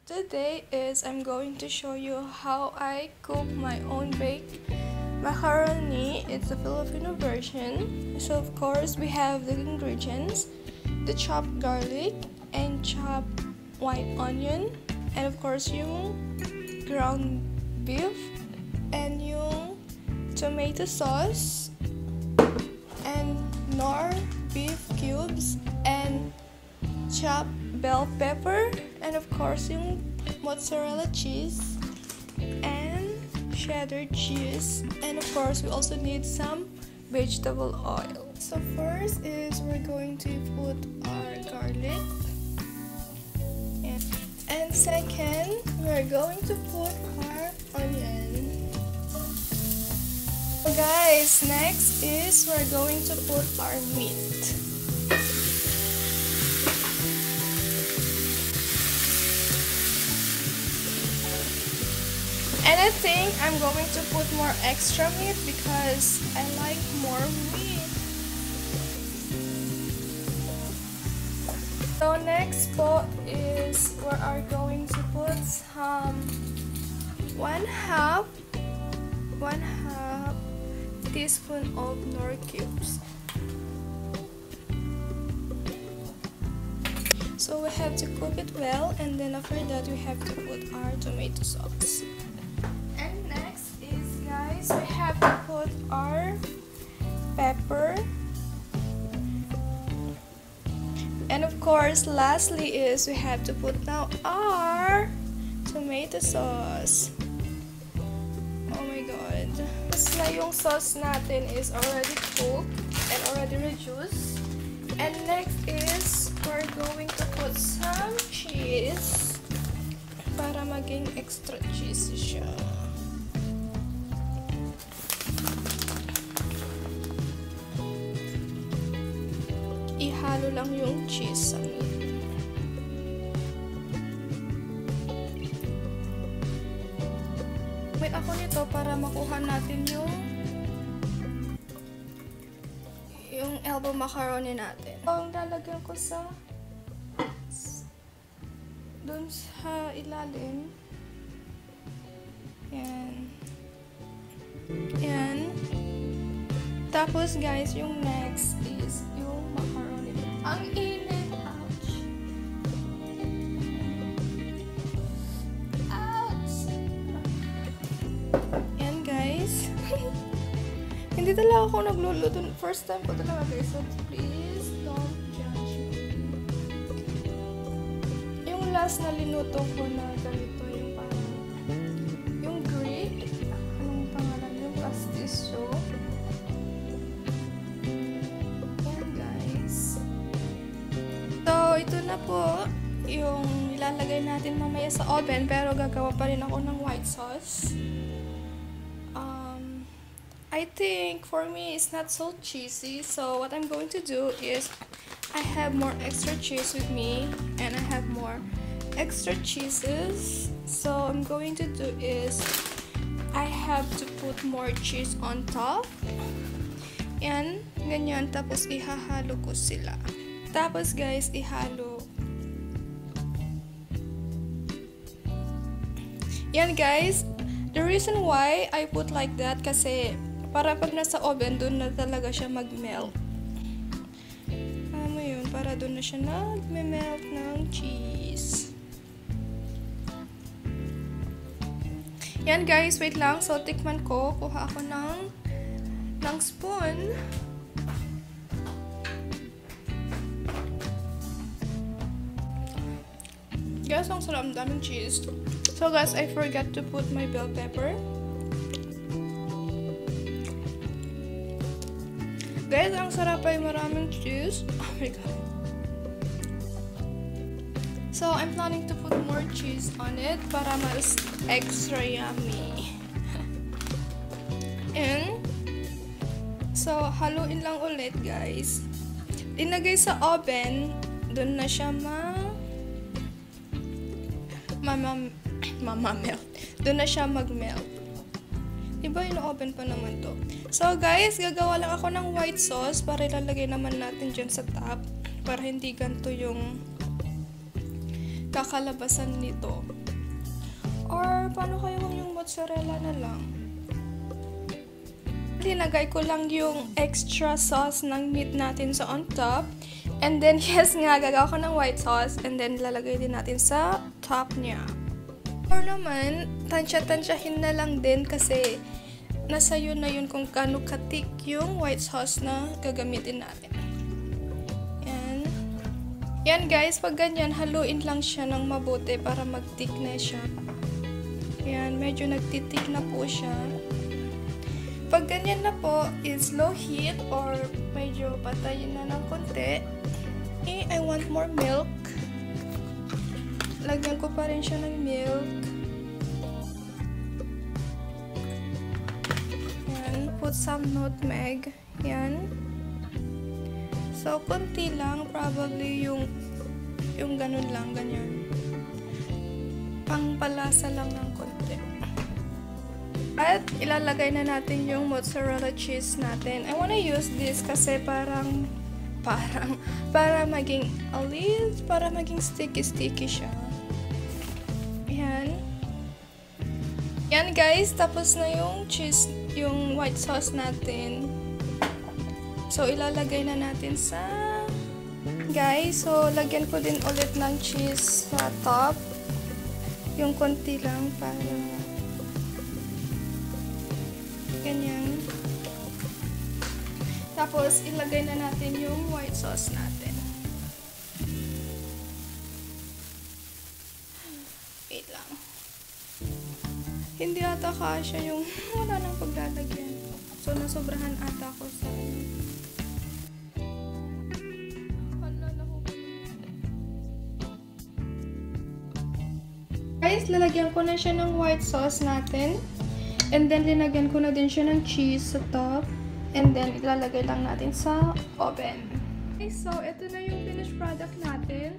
Today is I'm going to show you how I cook my own baked macaroni. It's a Filipino version. So of course we have the ingredients, the chopped garlic and chopped white onion, and of course yung ground beef and yung tomato sauce and nor beef cubes and chopped bell pepper, and of course yung mozzarella cheese and cheddar cheese, and of course we also need some vegetable oil. So first is we're going to put our garlic, and second we're going to put our onion. So guys, next is we're going to put our meat. And I think I'm going to put more extra meat because I like more meat. So next po is we are going to put some one half teaspoon of nor cubes. So we have to cook it well, and then after that we have to put our tomato sauce. And next is, guys, we have to put our pepper. And of course, lastly is we have to put now our tomato sauce. Oh my god. Tapos na yung sauce natin is already cooked and already reduced. And next is we're going to put some cheese para maging extra cheesy siya. Ihalo lang yung cheese sa meat. Wait ako nito para makuha natin yung elbow macaroni natin. Ang lalagyan ko sa dun sa ilalim. Yan. Yan. Tapos guys, yung next is yung macaroni. Ang init! Ouch! Ouch! Yan guys. Hindi talaga ako nagluluto. First time ko talaga guys. So please don't judge me. Yung last na linuto ko na ganito, yung parang yung Greek. Anong pangalan? Yung pastisyo. Yan guys. So ito na po yung ilalagay natin mamaya sa oven, pero gagawa pa rin ako ng white sauce. I think for me it's not so cheesy, so what I'm going to do is I have more extra cheese with me and I have more extra cheeses. So I'm going to do is I have to put more cheese on top. Yan, ganyan, tapos ihahalo ko sila. Tapos guys, ihalo. Yan guys, the reason why I put like that kasi para pag nasa oven, doon na talaga siya mag-melt. Alam mo yun, para doon na siya nag-melt ng cheese. Yan guys, wait lang. So, tikman ko. Kuha ako ng spoon. Guys, ang sarap, daming cheese. So guys, I forgot to put my bell pepper. Guys, ang sarap ay maraming cheese. Oh my god. So, I'm planning to put more cheese on it para mas extra yummy. And, so, haluin lang ulit, guys. Inagay sa oven, dun na siya mamamelt. Dun na siya mag-melt. Diba, ino-open pa naman to. So, guys, gagawa lang ako ng white sauce para ilalagay naman natin dyan sa top. Para hindi ganito yung kakalabasan nito. Or paano kaya kung yung mozzarella na lang? Linagay ko lang yung extra sauce ng meat natin sa on top. And then, yes nga, gagawa ko ng white sauce. And then, lalagay din natin sa top niya. Or naman, tansya-tansyahin na lang din kasi nasa yun na yun kung kano katik yung white sauce na gagamitin natin. Yan. Yan guys, pag ganyan, haluin lang siya ng mabuti para mag-thick na siya. Yan, medyo nagtitik na po siya. Pag ganyan na po, is low heat or medyo patayin na ng konti. I want more milk. Lagyan ko pa rin siya ng milk. Yan, put some nutmeg. Yan. So, konti lang. Probably yung ganun lang, ganyan. Pangpalasa lang ng konti. At ilalagay na natin yung mozzarella cheese natin. I wanna use this kasi para maging para maging sticky siya. Yan. Yan guys, tapos na yung cheese, yung white sauce natin. So ilalagay na natin sa guys. So lagyan ko din ulit ng cheese sa top. Yung konti lang para ganyan. Tapos, ilagay na natin yung white sauce natin. Wait lang. Hindi ata kasya yung wala nang paglalagyan. So, nasobrahan ata ko sa guys, lalagyan ko na siya ng white sauce natin. And then, linagyan ko na din siya ng cheese sa top. And then, ilalagay lang natin sa oven. Okay, so, ito na yung finished product natin.